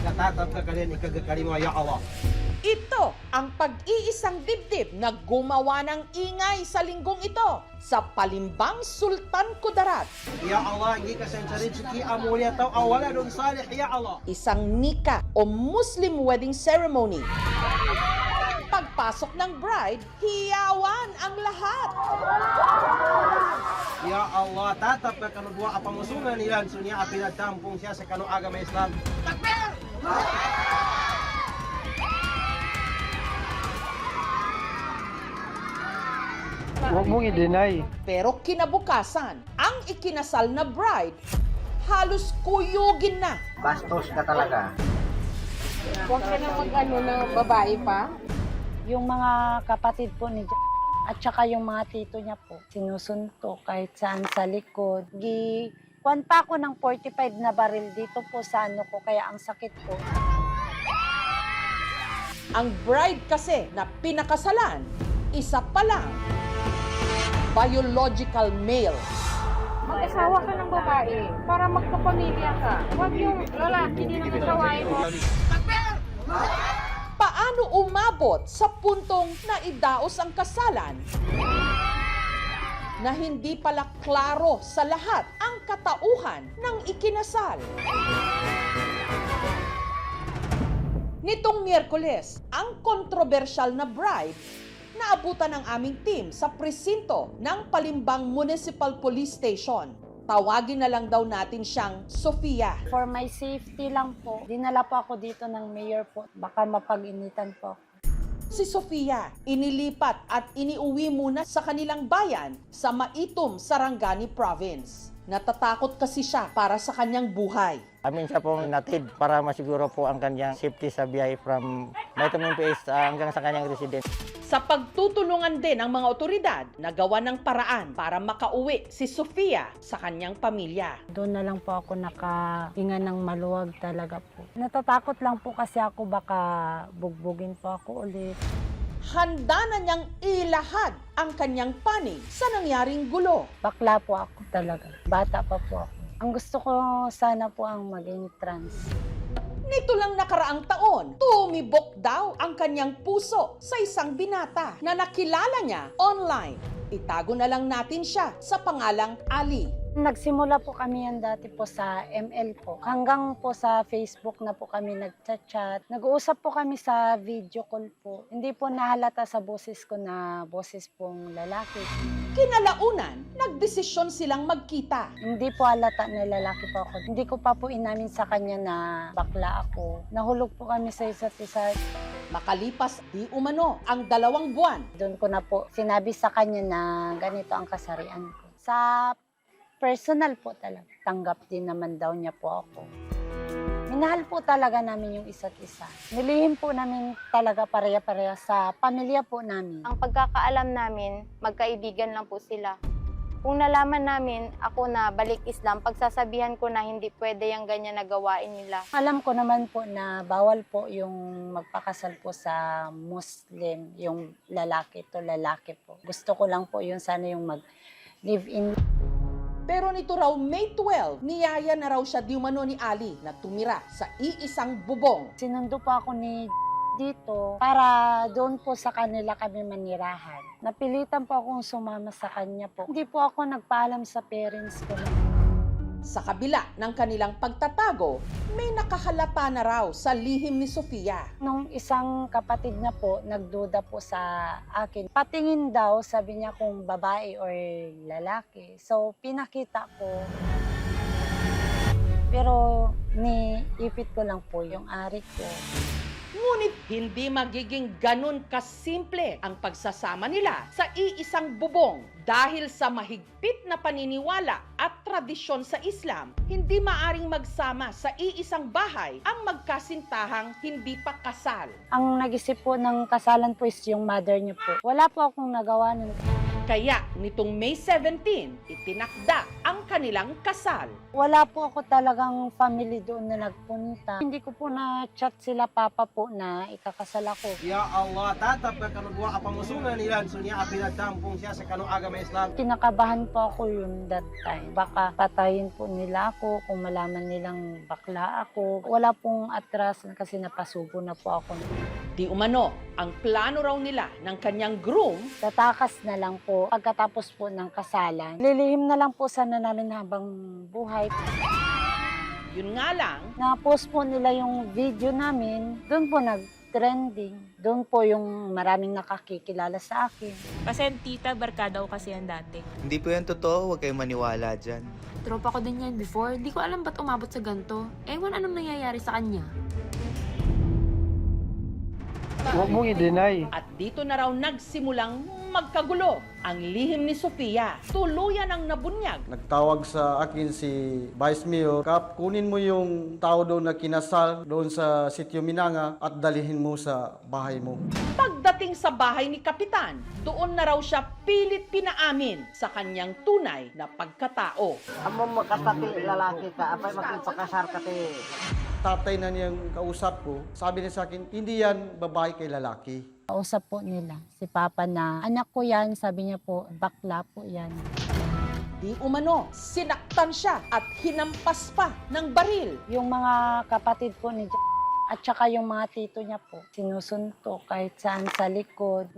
Nagatatap ka kalin ikagakalimwa ya Allah. Ito ang pag-iisang dibdib na gumawa ng ingay sa linggong ito sa Palimbang Sultan Kudarat. Ya Allah, hindi ka sensarin siki amulia tau awala dun salih ya Allah. Isang nika o Muslim wedding ceremony. Pagpasok ng bride, hiyawan ang lahat. Ya Allah, tatap ka kanudwa apamusungan nilan sunya apinagtampong siya sa kanu agama Islam. Takbir! Huwag mong i-deny. Pero kinabukasan, ang ikinasal na bride, halos kuyugin na. Bastos ka talaga. Huwag ka na mag-ano na babae pa. Yung mga kapatid po ni at saka yung mga tito niya po, sinusuntok kahit saan sa likod. Kuwan pa ako ng 45 na baril dito po sa ano ko, kaya ang sakit po. Ang bride kasi na pinakasalan, isa pa lang, biological male. Mag-asawa ka ng babae para magkapamilya ka. Huwag yung lalaki din ang asawain mo. Paano umabot sa puntong naidaos ang kasalan na hindi pala klaro sa lahat ang katauhan ng ikinasal? Nitong Miyerkules, ang kontrobersyal na bride naabutan ng aming team sa presinto ng Palimbang Municipal Police Station. Tawagin na lang daw natin siyang Sofia. For my safety lang po, dinala po ako dito ng mayor po. Baka mapag-initan po. Si Sofia, inilipat at iniuwi muna sa kanilang bayan sa Maitum, Sarangani Province. Natatakot kasi siya para sa kanyang buhay. Amin siya pong natid para masiguro po ang kanyang safety sa biyahe from Maitum MPS hanggang sa kanyang residence. Sa pagtutulungan din ng mga otoridad, nagawa ng paraan para makauwi si Sofia sa kanyang pamilya. Doon na lang po ako nakahinga ng maluwag talaga po. Natatakot lang po kasi ako baka bugbugin po ako ulit. Handa na niyang ilahad ang kanyang panig sa nangyaring gulo. Bakla po ako talaga. Bata pa po ako. Ang gusto ko sana po ang maging trans. Nito lang nakaraang taon, tumibok daw ang kanyang puso sa isang binata na nakilala niya online. Itago na lang natin siya sa pangalang Ali. Nagsimula po kami yan dati po sa ML po. Hanggang po sa Facebook na po kami nagchat-chat. Nag-uusap po kami sa video call po. Hindi po nahalata sa boses ko na boses pong lalaki. Kinalaunan, nagdesisyon silang magkita. Hindi po halata na lalaki po ako. Hindi ko pa po inamin sa kanya na bakla ako. Nahulog po kami sa isa't isa. Makalipas di umano ang 2 buwan. Doon ko na po sinabi sa kanya na ganito ang kasarian ko. Sa personal po talaga. Tanggap din naman daw niya po ako. Minahal po talaga namin yung isa't isa. Nilihim po namin talaga pareha-pareha sa pamilya po namin. Ang pagkakaalam namin, magkaibigan lang po sila. Kung nalaman namin ako na balik Islam, pagsasabihan ko na hindi pwede yung ganyan na gawain nila. Alam ko naman po na bawal po yung magpakasal po sa Muslim, yung lalaki to lalaki po. Gusto ko lang po yun sana yung mag-live-in. Pero nito raw May 12, niyaya na raw siya di umano ni Ali na tumira sa iisang bubong. Sinundo po ako ni dito para doon po sa kanila kami manirahan. Napilitan po akong sumama sa kanya po. Hindi po ako nagpaalam sa parents ko. Sa kabila ng kanilang pagtatago, may nakahalata na raw sa lihim ni Sofia. Nung isang kapatid na po, nagduda po sa akin. Patingin daw, sabi niya kung babae or lalaki. So, pinakita ko. Pero, niipit ko lang po yung ari ko. Ngunit hindi magiging ganun kasimple ang pagsasama nila sa iisang bubong dahil sa mahigpit na paniniwala at tradisyon sa Islam, hindi maaring magsama sa iisang bahay ang magkasintahang hindi pa kasal. Ang nag-isip po ng kasalan po is yung mother niyo po. Wala po akong nagawa nun. kaya nitong May 17, itinakda ang kanilang kasal. Wala po ako talagang family doon na nagpunta. Hindi ko po na-chat sila papa po na ikakasal ako. Ya Allah, tatap ka kanudwa apamusungan nila sunya apinagtampong siya sa kanong agama Islam. Kinakabahan po ako yun that time. Baka patayin po nila ako kung malaman nilang bakla ako. Wala pong atras kasi napasubo na po ako. Di umano, ang plano raw nila ng kanyang groom, Tatakas na lang po pagkatapos po ng kasalan. Lilihim na lang po sana namin habang buhay. yun nga lang, Na-post po nila yung video namin. Doon po nag-trending. Doon po yung maraming nakakikilala sa akin. Kasi tita, barkada ko kasi yan dati. Hindi po yan totoo, huwag kayong maniwala dyan. Tropa ko din yan before. Di ko alam ba't umabot sa ganito. Ewan anong nangyayari sa kanya. Huwag mong i-deny. at dito na raw nagsimulang magkagulo ang lihim ni Sofia. Tuluyan ang nabunyag. Nagtawag sa akin si Vice Mayor, Kap, kunin mo yung tao doon na kinasal doon sa Sitio Minanga at dalihin mo sa bahay mo. Pagdating sa bahay ni Kapitan, doon na raw siya pilit pinaamin sa kanyang tunay na pagkatao. Amo makasati lalaki ka, apay makipakasar ka te. Tatay na niyang kausap ko, sabi niya sa akin, hindi yan babae kay lalaki. Kausap po nila si Papa na anak ko yan, sabi niya po, bakla po yan. Di umano, sinaktan siya at hinampas pa ng baril. Yung mga kapatid po ni at saka yung mga tito niya po, sinusuntok kahit saan sa likod.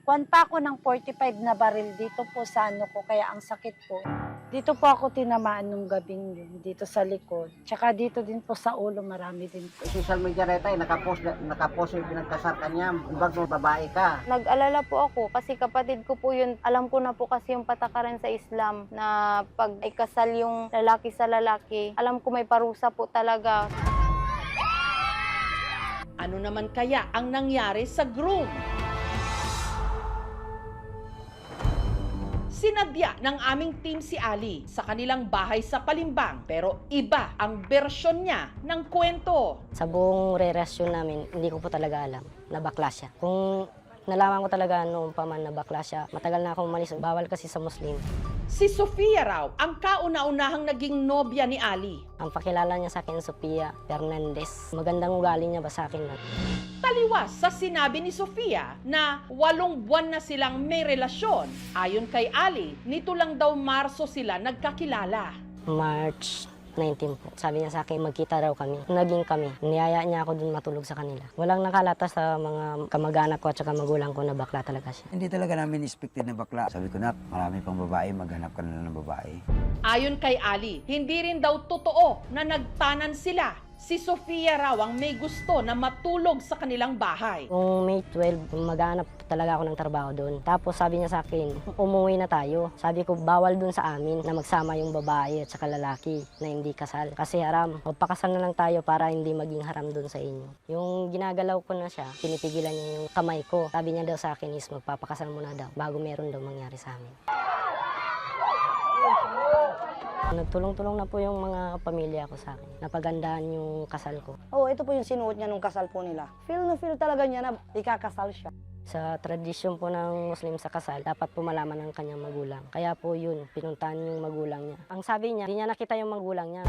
Kuwan pa ako ng 45 na baril dito po sa ano ko, kaya ang sakit po. Dito po ako tinamaan nung gabing yun, dito sa likod. Tsaka dito din po sa ulo, marami din po. Social media reta, nakapost yung pinagkasar kanya. Ibag mo babae ka. Nag-alala po ako kasi kapatid ko po yun. Alam ko na po kasi yung patakaran sa Islam na pag ikasal yung lalaki sa lalaki, alam ko may parusa po talaga. Ano naman kaya ang nangyari sa groom? Sinadya ng aming team si Ali sa kanilang bahay sa Palimbang, pero iba ang bersyon niya ng kwento. Sa buong relasyon namin, hindi ko po talaga alam na bakla siya. Kung nalaman ko talaga noong pa man na bakla siya, matagal na akong umalis. Bawal kasi sa Muslim. Si Sofia raw ang kauna-unahang naging nobya ni Ali. Ang pakilala niya sa akin, Sofia Fernandez. Magandang ugali niya ba sa akin? Taliwas sa sinabi ni Sofia na 8 buwan na silang may relasyon. Ayon kay Ali, nito lang daw Marso sila nagkakilala. March 19 po. Sabi niya sa akin, magkita raw kami. Naging kami. Niyaya niya ako dun matulog sa kanila. Walang nakalata sa mga kamag-anak ko at saka magulang ko na bakla talaga siya. Hindi talaga namin expected na bakla. Sabi ko na, marami pang babae, maghanap ka na ng babae. Ayon kay Ali, hindi rin daw totoo na nagtanan sila. Si Sofia raw ang may gusto na matulog sa kanilang bahay. Kung May 12, maghanap talaga ako ng trabaho doon. Tapos sabi niya sa akin, umuwi na tayo. Sabi ko, bawal doon sa amin na magsama yung babae at saka lalaki na hindi kasal. Kasi haram. Magpakasal na lang tayo para hindi maging haram doon sa inyo. Yung ginagalaw ko na siya, pinipigilan niya yung kamay ko. Sabi niya daw sa akin is magpapakasal muna daw bago meron daw mangyari sa amin. Nagtulong-tulong na po yung mga pamilya ko sa akin. Napagandaan yung kasal ko. Oo, ito po yung sinuot niya nung kasal po nila. Feel na feel talaga niya na ikakasal siya. Sa tradisyon po ng Muslim sa kasal, dapat po malaman ng kanyang magulang. Kaya po yun, pinuntahan yung magulang niya. Ang sabi niya, hindi niya nakita yung magulang niya.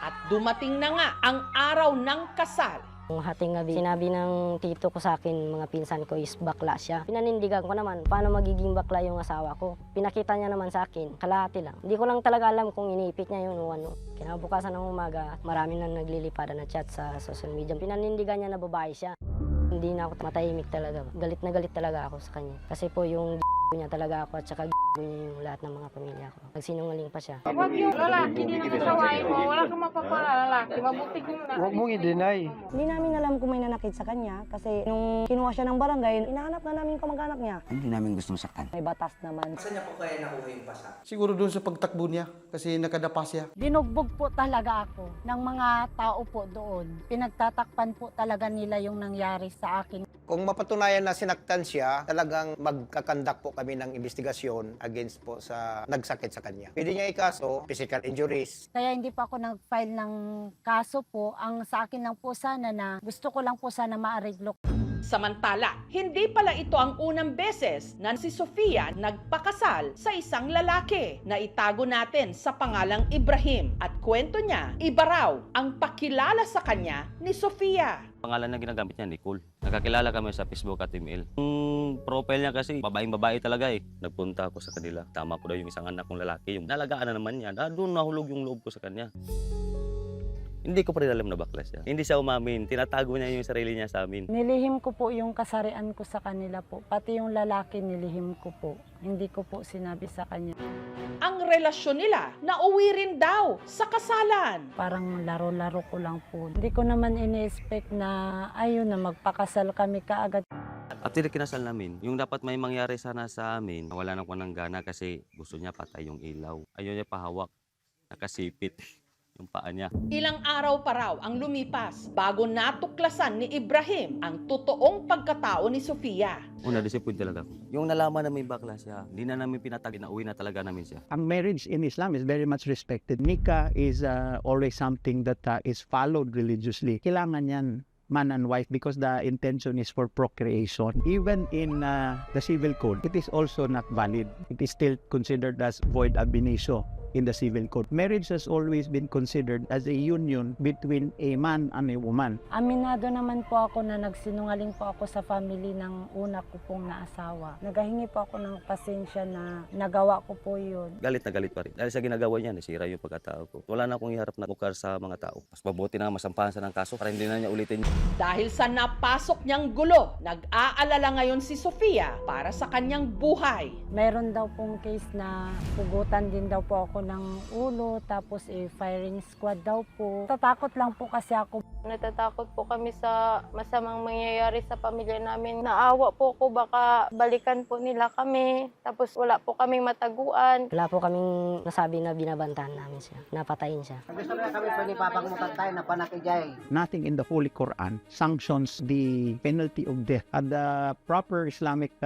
At dumating na nga ang araw ng kasal. Yung hating gabi, sinabi ng tito ko sa akin, mga pinsan ko is bakla siya. Pinanindigan ko naman, paano magiging bakla yung asawa ko. Pinakita niya naman sa akin, kalahati lang. Hindi ko lang talaga alam kung iniipit niya yun o ano. Kinabukasan ng umaga, marami na naglilipada na chat sa social media. Pinanindigan niya na babae siya. Hindi na ako matahimik talaga. Galit na galit talaga ako sa kanya. Kasi po yung niya talaga ako at saka niya yung lahat ng mga pamilya ko. Nagsinungaling pa siya. Huwag yung lalaki din ang sawayin mo. Wala kang mapapala lalaki. Mabuti kung Huwag mong i-deny. Hindi namin alam kung may nanakit sa kanya kasi nung kinuha siya ng barangay, inahanap na namin yung kamag-anak niya. Hindi namin gustong saktan. May batas naman. Saan niya po kaya nakuha yung pasa? Siguro doon sa pagtakbo niya kasi nakadapa siya. Binugbog po talaga ako ng mga tao po doon. Pinagtatakpan po talaga nila yung nangyari sa akin. Kung mapatunayan na sinaktan siya, talagang magkakandak po kami ng investigasyon against po sa nagsakit sa kanya. Pwede niya ikaso, physical injuries. Kaya hindi pa ako nag-file ng kaso po. Ang sa akin lang po sana na gusto ko lang po sana maareglo. Samantala, hindi pala ito ang unang beses na si Sofia nagpakasal sa isang lalaki na itago natin sa pangalang Ibrahim. At kwento niya, iba raw ang pakilala sa kanya ni Sofia. Pangalan na ginagamit niya, Nicole. Nakakilala kami sa Facebook at email. Yung profile niya kasi, babaeng-babae talaga eh. Nagpunta ako sa kanila. Tama ko daw yung isang anak kong lalaki. Yung nalagaan na naman niya. Doon nahulog yung loob ko sa kanya. Hindi ko pa rin alam na bakla siya. Hindi siya umamin. Tinatago niya yung sarili niya sa amin. Nilihim ko po yung kasarian ko sa kanila po. Pati yung lalaki nilihim ko po. Hindi ko po sinabi sa kanya. Ang relasyon nila nauwi rin daw sa kasalan. Parang laro-laro ko lang po. Hindi ko naman ini-expect na ayun na magpakasal kami kaagad. After kinasal namin, yung dapat may mangyari sana sa amin, wala na ko ng gana kasi gusto niya patay yung ilaw. Ayaw niya pahawak. Nakasipit yung paa niya. Ilang araw pa raw ang lumipas bago natuklasan ni Ibrahim ang totoong pagkatao ni Sofia. Una, disappoint talaga ako. Yung nalaman na may bakla siya, hindi na namin pinatag, nauwi na talaga namin siya. Ang marriage in Islam is very much respected. Nikah is always something that is followed religiously. Kailangan yan man and wife because the intention is for procreation. Even in the civil code, it is also not valid. It is still considered as void ab initio in the civil code. Marriage has always been considered as a union between a man and a woman. Aminado naman po ako na nagsinungaling po ako sa family ng una ko pong naasawa. Nagahingi po ako ng pasensya na nagawa ko po yun. Galit na galit pa rin. Dahil sa ginagawa niya, nasira yung pagkatao ko. Wala na akong iharap na mukar sa mga tao. Mas mabuti na masampahan sa ng kaso para hindi na niya ulitin. Dahil sa napasok niyang gulo, nag-aalala ngayon si Sofia para sa kanyang buhay. Meron daw pong case na pugutan din daw po ako ng ulo, tapos firing squad daw po. Tatakot lang po kasi ako. Natatakot po kami sa masamang mangyayari sa pamilya namin. Naawa po ko baka balikan po nila kami. Tapos wala po kaming mataguan. Wala po kaming nasabi na binabantahan namin siya, napatayin siya. Nothing in the Holy Quran sanctions the penalty of death. And the proper Islamic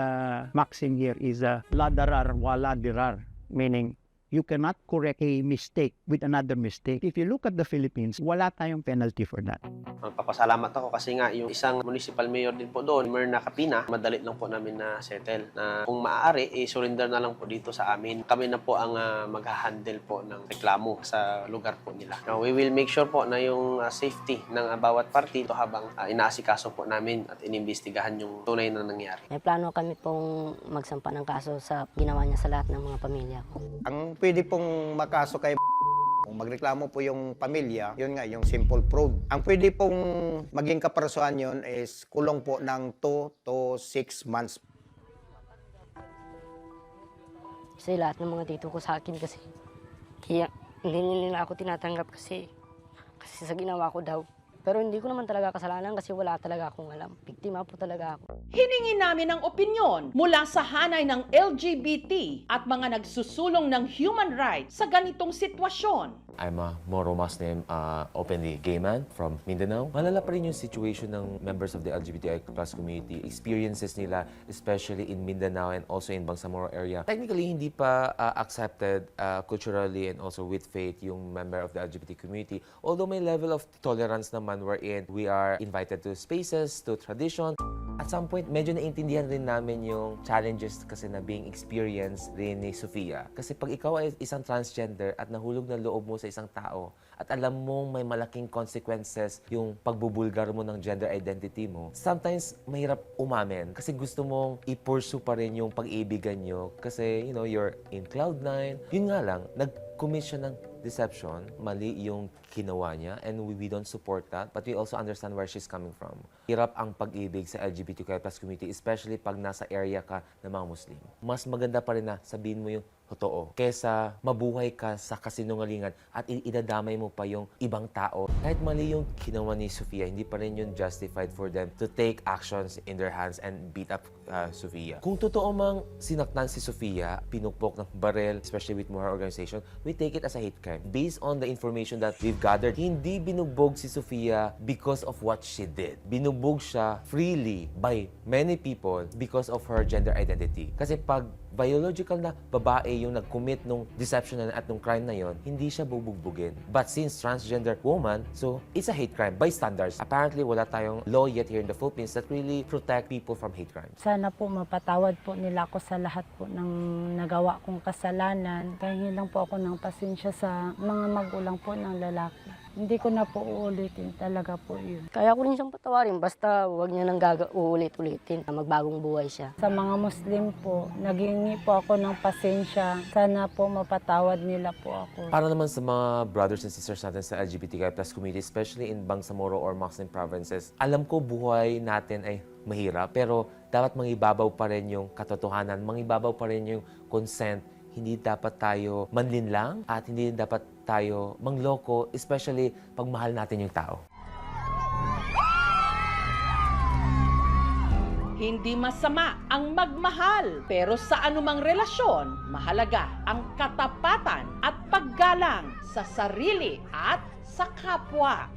maxim here is la darar wa la dirar, meaning you cannot correct a mistake with another mistake. If you look at the Philippines, wala tayong penalty for that. Magpapasalamat ako kasi nga yung isang municipal mayor din po doon, Myrna Capina, madali lang po namin na settle na kung maaari, surrender na lang po dito sa amin. Kami na po ang mag-handle po ng reklamo sa lugar po nila. Now, we will make sure po na yung safety ng bawat party ito habang inaasikaso po namin at inimbestigahan yung tunay na nangyari. May plano kami pong magsampa ng kaso sa ginawa niya sa lahat ng mga pamilya ko. Ang pwede pong makaso kay kung magreklamo po yung pamilya, yun nga, yung simple fraud. Ang pwede pong maging kaparasuhan yun is kulong po ng 2 to 6 months. Kasi lahat ng mga tito ko sa akin kasi kaya hindi nila ako tinatanggap kasi sa ginawa ko daw. Pero hindi ko naman talaga kasalanan kasi wala talaga akong alam. Biktima po talaga ako. Hiningi namin ang opinyon mula sa hanay ng LGBT at mga nagsusulong ng human rights sa ganitong sitwasyon. I'm a Moro Muslim, openly gay man from Mindanao. Malala pa rin yung situation ng members of the LGBTI plus community, experiences nila, especially in Mindanao and also in Bangsamoro area. Technically, hindi pa accepted culturally and also with faith yung member of the LGBT community. Although may level of tolerance naman wherein we are invited to spaces, to tradition. At some point, medyo naintindihan rin namin yung challenges kasi na being experienced rin ni Sofia. Kasi pag ikaw ay isang transgender at nahulog na loob mo sa isang tao at alam mong may malaking consequences yung pagbubulgar mo ng gender identity mo, sometimes mahirap umamin kasi gusto mong i-pursue pa rin yung pag-ibigan nyo kasi, you know, you're in cloud nine. Yun nga lang, nag-commit siya ng deception, mali yung ginawa niya, and we don't support that, but we also understand where she's coming from. Hirap ang pag-ibig sa LGBTQI+ community, especially pag nasa area ka ng mga Muslim. Mas maganda pa rin na sabihin mo yung totoo, kesa mabuhay ka sa kasinungalingan at idadamay mo pa yung ibang tao. Kahit mali yung ginawa ni Sofia, hindi pa rin yun justified for them to take actions in their hands and beat up Sofia. Kung totoo mang sinaktan si Sofia, pinukpok ng barel, especially with Muhar Organization, we take it as a hate crime. Based on the information that we've gathered, hindi binugbog si Sofia because of what she did. Binugbog siya freely by many people because of her gender identity. Kasi pag biological na babae yung nag-commit nung deception at nung crime na yon, hindi siya bubugbugin. But since transgender woman, so it's a hate crime by standards. Apparently, wala tayong law yet here in the Philippines that really protect people from hate crimes. Sana po mapatawad po nila ako sa lahat po ng nagawa kong kasalanan. Kaya lang po ako ng pasensya sa mga magulang po ng lalaki. Hindi ko na po uulitin talaga po yun. Kaya ko rin siyang patawarin, basta huwag niya nang uulit-ulitin. Magbagong buhay siya. Sa mga Muslim po, naghingi po ako ng pasensya. Sana po mapatawad nila po ako. Para naman sa mga brothers and sisters natin sa LGBTQI+ community, especially in Bangsamoro or Muslim provinces, alam ko buhay natin ay mahirap, pero dapat mangibabaw pa rin yung katotohanan, mangibabaw pa rin yung consent. Hindi dapat tayo manlinlang at hindi dapat tayo mangloko, especially pag mahal natin yung tao. Hindi masama ang magmahal, pero sa anumang relasyon, mahalaga ang katapatan at paggalang sa sarili at sa kapwa.